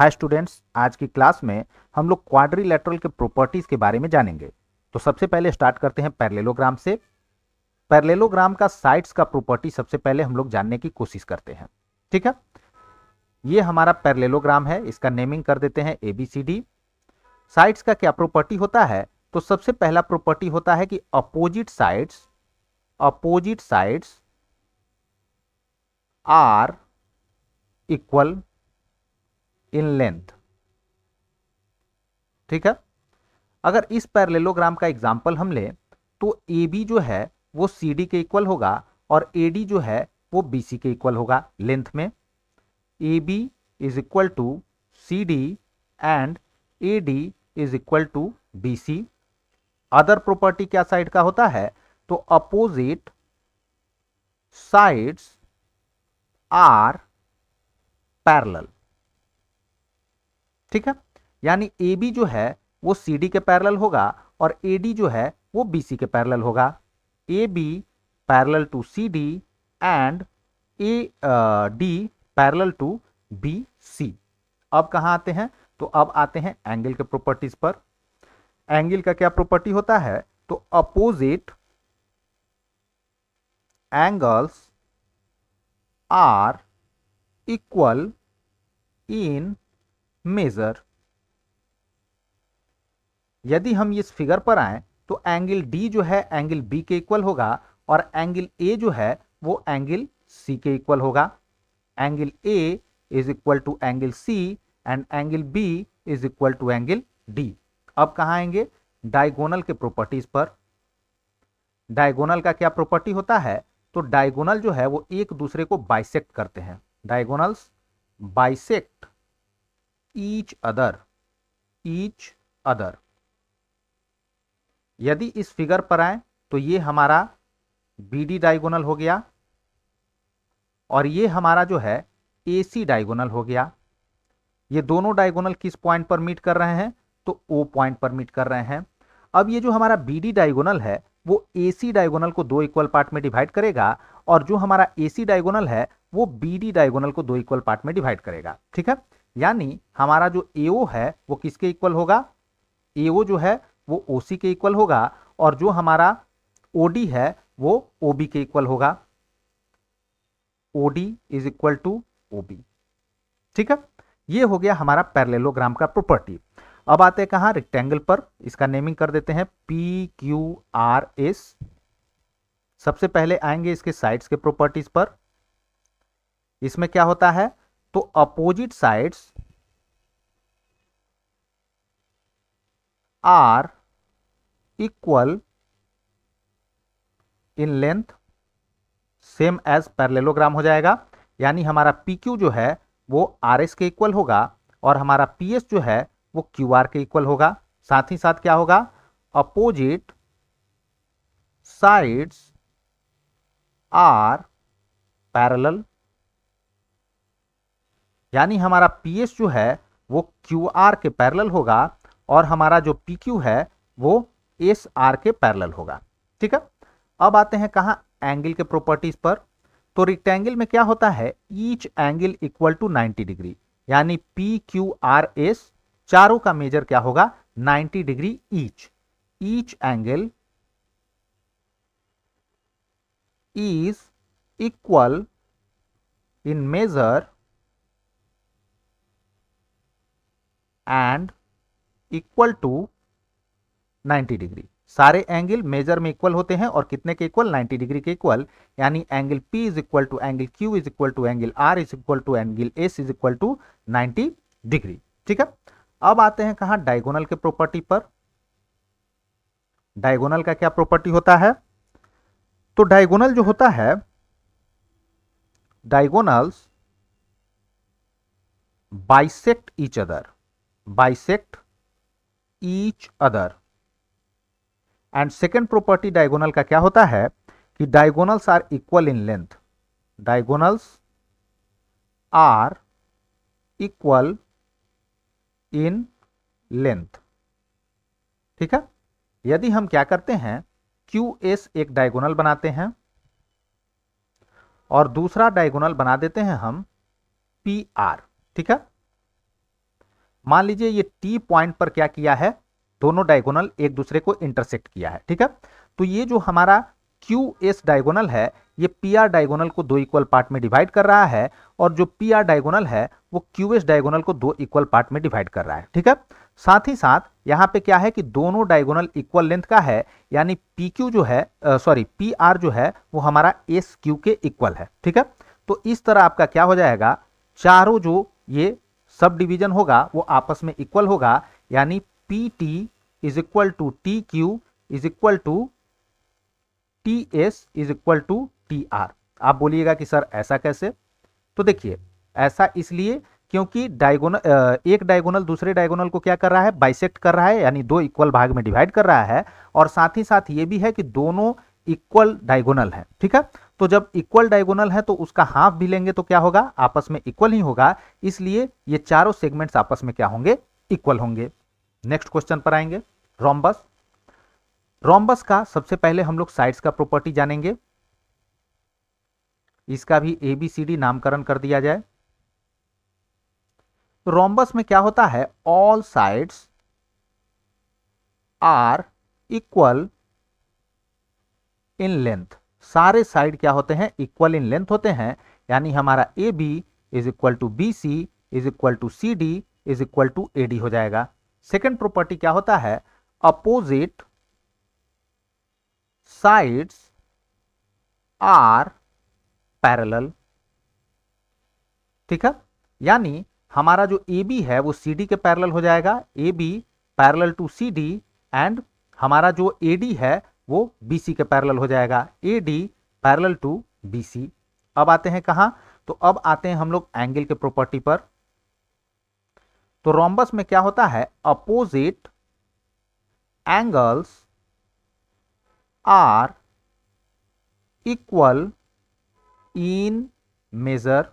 Hi students, आज की class में हम लोग क्वाड्रिलेटरल के प्रॉपर्टीज के बारे में जानेंगे। तो सबसे पहले स्टार्ट करते हैं पैरेललोग्राम से। पैरेललोग्राम का साइड्स का प्रॉपर्टी सबसे पहले हम लोग जानने की कोशिश करते हैं। ठीक है, ये हमारा पैरेललोग्राम है, इसका नेमिंग कर देते हैं ABCD। साइड्स का क्या प्रॉपर्टी होता है? तो सबसे पहला प्रॉपर्टी होता है कि opposite sides are equal in length. ठीक है, अगर इस पैरेललोग्राम का एग्जाम्पल हम लें तो AB जो है वो CD के इक्वल होगा और AD जो है वो BC के इक्वल होगा लेंथ में। AB is equal to CD and AD is equal to BC। Other property क्या साइड का होता है? तो अपोजिट साइड्स आर पैरेलल। ठीक है, यानी AB जो है वो CD के पैरेलल होगा और AD जो है वो BC के पैरेलल होगा। AB parallel to CD and AD parallel to BC। अब कहां आते हैं? तो अब आते हैं एंगल के प्रॉपर्टीज पर। एंगल का क्या प्रॉपर्टी होता है? तो opposite angles are equal in measure. यदि हम इस फिगर पर आए तो एंगल D जो है एंगल B के इक्वल होगा और एंगल A जो है वो एंगल C के इक्वल होगा। Angle A is equal to angle C and angle B is equal to angle D। अब कहां आएंगे? डायगोनल के प्रॉपर्टीज पर। डायगोनल का क्या प्रॉपर्टी होता है? तो डायगोनल जो है वो एक दूसरे को बाइसेक्ट करते हैं। Diagonals bisect each other. यदि इस फिगर पर आए तो ये हमारा BD डायगोनल हो गया और ये हमारा जो है AC डायगोनल हो गया। ये दोनों डायगोनल किस पॉइंट पर मीट कर रहे हैं? तो O पॉइंट पर मीट कर रहे हैं। अब ये जो हमारा BD डायगोनल है वो AC डायगोनल को दो इक्वल पार्ट में डिवाइड करेगा और जो हमारा AC डायगोनल है वो BD डायगोनल को दो इक्वल पार्ट में डिवाइड करेगा। ठीक है, यानी हमारा जो AO है वो किसके इक्वल होगा? AO जो है वो OC के इक्वल होगा और जो हमारा OD है वो OB के इक्वल होगा। OD is equal to OB। ठीक है, ये हो गया हमारा पैरेललोग्राम का प्रॉपर्टी। अब आते हैं कहां? रेक्टेंगल पर। इसका नेमिंग कर देते हैं PQRS। सबसे पहले आएंगे इसके साइड्स के प्रॉपर्टीज पर। इसमें क्या होता है? तो opposite sides are equal in length. Same as parallelogram हो जाएगा, यानी हमारा PQ जो है वो RS के इक्वल होगा और हमारा PS जो है वो QR के इक्वल होगा। साथ ही साथ क्या होगा? अपोजिट साइड्स आर पैरेलल, यानी हमारा PS जो है वो QR के पैरेलल होगा और हमारा जो PQ है वो SR के पैरेलल होगा। ठीक है, अब आते हैं कहां? एंगल के प्रॉपर्टीज पर। तो रेक्टेंगल में क्या होता है? Each angle equal to 90 degree, यानी PQRS चारों का मेजर क्या होगा? 90 degree each angle is equal in measure and equal to 90 degree. सारे एंगल मेजर में इक्वल होते हैं और कितने के इक्वल? 90 डिग्री के इक्वल, यानी angle P is equal to angle Q is equal to angle R is equal to angle S is equal to 90 degree. ठीक है, अब आते हैं कहां? डायगोनल के प्रॉपर्टी पर। डायगोनल का क्या प्रॉपर्टी होता है? तो डायगोनल जो होता है, diagonals bisect each other. And second property diagonal का क्या होता है? कि diagonals are equal in length. Diagonals are equal in length. ठीक है, यदि हम क्या करते हैं? QS एक डायगोनल बनाते हैं और दूसरा डायगोनल बना देते हैं हम PR। ठीक है, मान लीजिए ये टी पॉइंट पर क्या किया है, दोनों डायगोनल एक दूसरे को इंटरसेक्ट किया है, ठीक है। तो ये जो हमारा क्यू एस डायगोनल है ये पी आर डायगोनल को दो इक्वल पार्ट में डिवाइड कर रहा है, और जो पी आर डायगोनल है वो क्यू एस डायगोनल को दो इक्वल पार्ट में डिवाइड कर रहा है, ठीक है। साथ ही साथ यहाँ पे क्या है कि दोनों डायगोनल इक्वल लेंथ का है, यानी पी क्यू जो है सॉरी पी आर जो है वो हमारा एस क्यू के इक्वल है, ठीक है। तो इस तरह आपका क्या हो जाएगा, चारों जो ये सब डिवीजन होगा वो आपस में इक्वल होगा, यानी P T is equal to T Q is equal to T S is equal to T R. आप बोलिएगा कि सर ऐसा कैसे, तो देखिए ऐसा इसलिए क्योंकि डायगोनल एक डायगोनल दूसरे डायगोनल को क्या कर रहा है, बाइसेक्ट कर रहा है, यानी दो इक्वल भाग में डिवाइड कर रहा है, और साथ ही साथ ये भी है कि दोनों इक्वल डायगोनल है, ठीक है। तो जब इक्वल डायगोनल है तो उसका हाफ भी लेंगे तो क्या होगा, आपस में इक्वल ही होगा, इसलिए ये चारों सेगमेंट्स आपस में क्या होंगे, इक्वल होंगे। नेक्स्ट क्वेश्चन पर आएंगे, रोम्बस। रोम्बस का सबसे पहले हम लोग साइड्स का प्रॉपर्टी जानेंगे, इसका भी ABCD नामकरण कर दिया जाए। तो रोम्बस में क्या होता है, all sides are equal in length, सारे साइड क्या होते हैं, इक्वल इन लेंथ होते हैं, यानी हमारा A B is equal to B C is equal to C D is equal to A D हो जाएगा। सेकेंड प्रॉपर्टी क्या होता है, अपोजिट साइड्स आर पैरेलल, ठीक है। यानी हमारा जो ए बी है वो सी डी के पैरेलल हो जाएगा, A B parallel to C D, and हमारा जो ए डी है वो बी सी के पैरेलल हो जाएगा, A D parallel to B C. अब आते हैं कहां, तो अब आते हैं हम लोग एंगल के प्रॉपर्टी पर। तो रोम्बस में क्या होता है, opposite angles are equal in measure,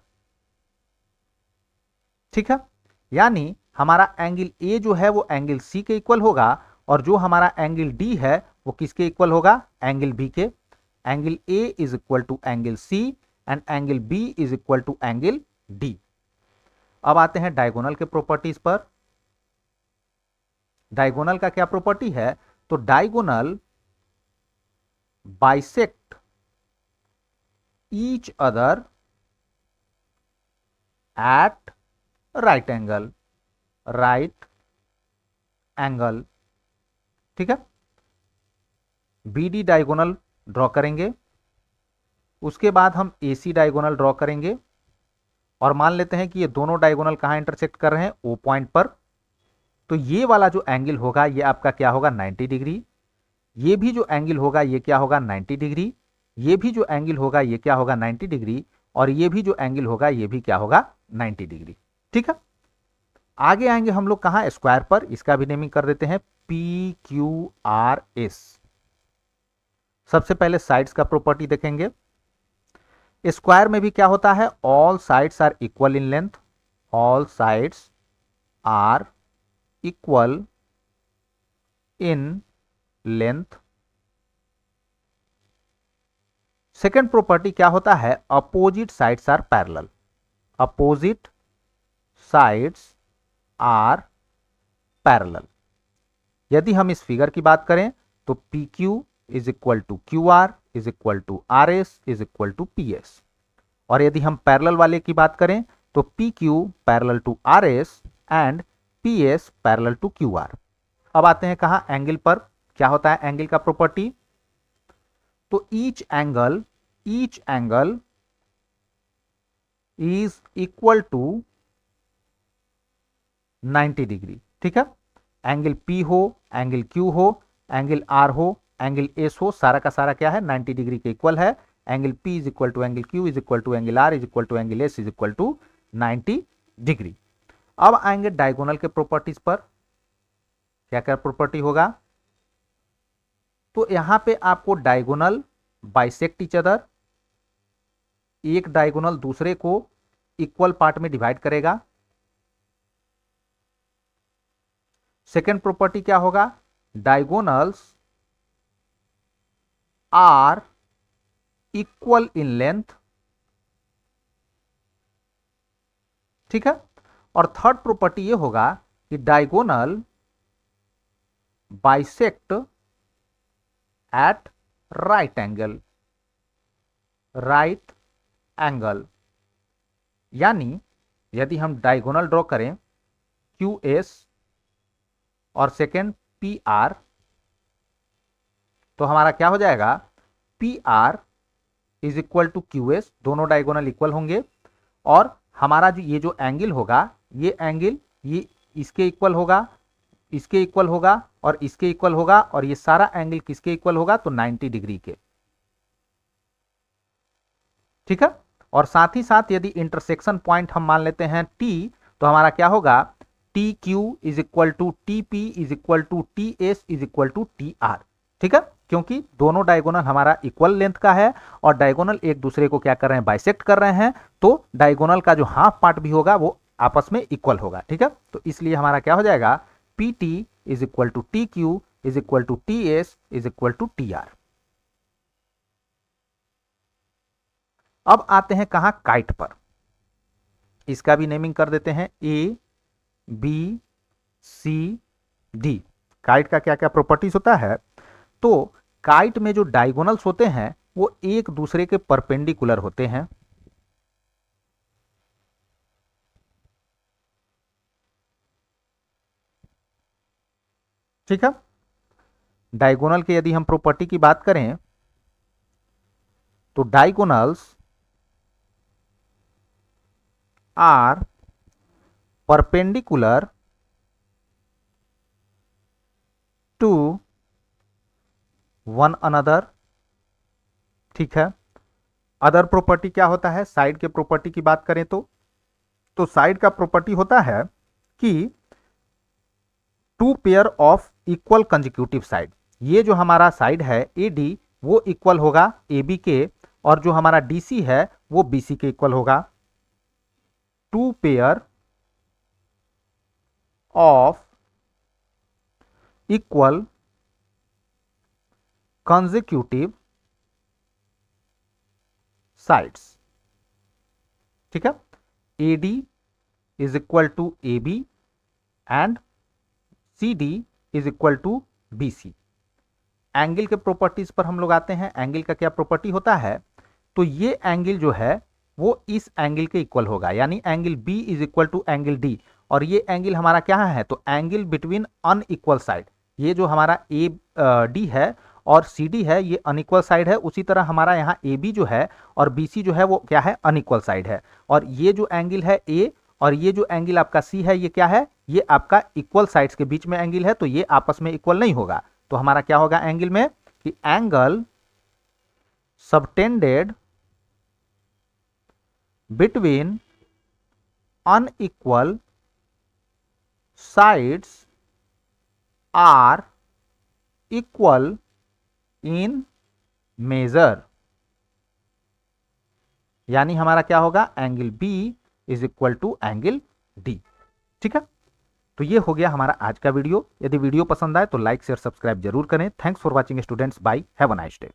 ठीक है। यानी हमारा एंगल ए जो है वो एंगल सी के इक्वल होगा, और जो हमारा एंगल डी है वो किसके इक्वल होगा, एंगल बी के। Angle A is equal to angle C and angle B is equal to angle D. अब आते हैं डायगोनल के प्रॉपर्टीज पर। डायगोनल का क्या प्रॉपर्टी है, तो diagonal bisect each other at right angle, right angle, ठीक है। BD डायगोनल ड्रॉ करेंगे, उसके बाद हम AC डायगोनल ड्रॉ करेंगे, और मान लेते हैं कि ये दोनों डायगोनल कहां इंटरसेक्ट कर रहे हैं, O पॉइंट पर। तो ये वाला जो एंगल होगा ये आपका क्या होगा, 90 डिग्री। ये भी जो एंगल होगा ये क्या होगा, 90 डिग्री। ये भी जो एंगल होगा ये क्या होगा, 90 डिग्री। और ये भी जो एंगल होगा ये भी क्या होगा, 90 डिग्री, ठीक है। आगे आएंगे हम लोग कहां, स्क्वायर पर। इसका भी नेमिंग कर देते हैं PQRS। सबसे पहले साइड्स का प्रॉपर्टी देखेंगे। स्क्वायर में भी क्या होता है, all sides are equal in length, all sides are equal in length. Second property क्या होता है, opposite sides are parallel, opposite sides are parallel. यदि हम इस फिगर की बात करें तो P Q is equal to Q R is equal to R S is equal to P S, और यदि हम पैरेलल वाले की बात करें तो P Q parallel to R S and P S parallel to Q R. अब आते हैं कहां, एंगल पर। क्या होता है एंगल का प्रॉपर्टी, तो each angle is equal to 90 degree, ठीक है। एंगल P हो, एंगल Q हो, एंगल R हो, एंगल S हो, सारा का सारा क्या है, 90 डिग्री के इक्वल है। Angle P is equal to angle Q is equal to angle R is equal to angle S is equal to 90 degree. अब आएंगे डायगोनल के प्रॉपर्टीज पर। क्या क्या प्रॉपर्टी होगा, तो यहां पे आपको डायगोनल बाइसेक्ट ईच अदर, एक डायगोनल दूसरे को इक्वल पार्ट में डिवाइड करेगा। सेकेंड प्रॉपर्टी क्या होगा, diagonals are equal in length, ठीक है। और थर्ड प्रॉपर्टी ये होगा कि diagonal bisect at right angle, यानी यदि हम डायगोनल ड्रॉ करें QS और सेकेंड PR, तो हमारा क्या हो जाएगा, PR is equal to QS, दोनों डायगोनल इक्वल होंगे, और हमारा जो ये जो एंगल होगा, ये एंगल ये इसके इक्वल होगा, इसके इक्वल होगा और इसके इक्वल होगा, और ये सारा एंगल किसके इक्वल होगा, तो 90 डिग्री के। ठीक है। और साथ ही साथ यदि इंटरसेक्शन पॉइंट हम मान लेते हैं T, तो हमारा क्या होगा, TQ is equal to TP is equal to TS is equal to TR। ठीक है, क्योंकि दोनों डायगोनल हमारा इक्वल लेंथ का है और डायगोनल एक दूसरे को क्या कर रहे हैं, बाइसेक्ट कर रहे हैं, तो डायगोनल का जो हाफ पार्ट भी होगा वो आपस में इक्वल होगा। ठीक है, तो इसलिए हमारा क्या हो जाएगा, PT is equal to TQ is equal to TS is equal to TR। अब आते हैं कहां, काइट पर। इसका भी नेमिंग कर देते हैं ABCD। काइट का क्या क्या प्रॉपर्टीज होता है, तो काइट में जो डायगोनल्स होते हैं वो एक दूसरे के परपेंडिकुलर होते हैं। ठीक है, डायगोनल के यदि हम प्रॉपर्टी की बात करें तो diagonals are perpendicular to one another. ठीक है, अदर प्रॉपर्टी क्या होता है, साइड के प्रॉपर्टी की बात करें तो साइड का प्रॉपर्टी होता है कि two pair of equal consecutive side. ये जो हमारा साइड है AD वो इक्वल होगा AB के, और जो हमारा DC है वो BC के इक्वल होगा। Two pair of equal consecutive sides. ठीक है, AD is equal to AB and CD is equal to BC। Angle के प्रॉपर्टीज पर हम लोग आते हैं। एंगल का क्या प्रॉपर्टी होता है, तो ये एंगल जो है वो इस एंगल के इक्वल होगा, यानी angle B is equal to angle D, और ये एंगल हमारा क्या है, तो एंगल बिटवीन अनइक्वल साइड। ये जो हमारा AD है और CD है ये अनइक्वल साइड है, उसी तरह हमारा यहाँ AB जो है और BC जो है वो क्या है, अनइक्वल साइड है। और ये जो एंगल है A और ये जो एंगल आपका C है ये क्या है, ये आपका इक्वल साइड्स के बीच में एंगल है, तो ये आपस में इक्वल नहीं होगा। तो हमारा क्या होगा एंगल में, कि angle subtended between unequal sides are equal in measure, यानी हमारा क्या होगा, angle B is equal to angle D। ठीक है, तो ये हो गया हमारा आज का वीडियो। यदि वीडियो पसंद आए तो लाइक शेयर सब्सक्राइब जरूर करें। Thanks for watching students, bye, have a nice day.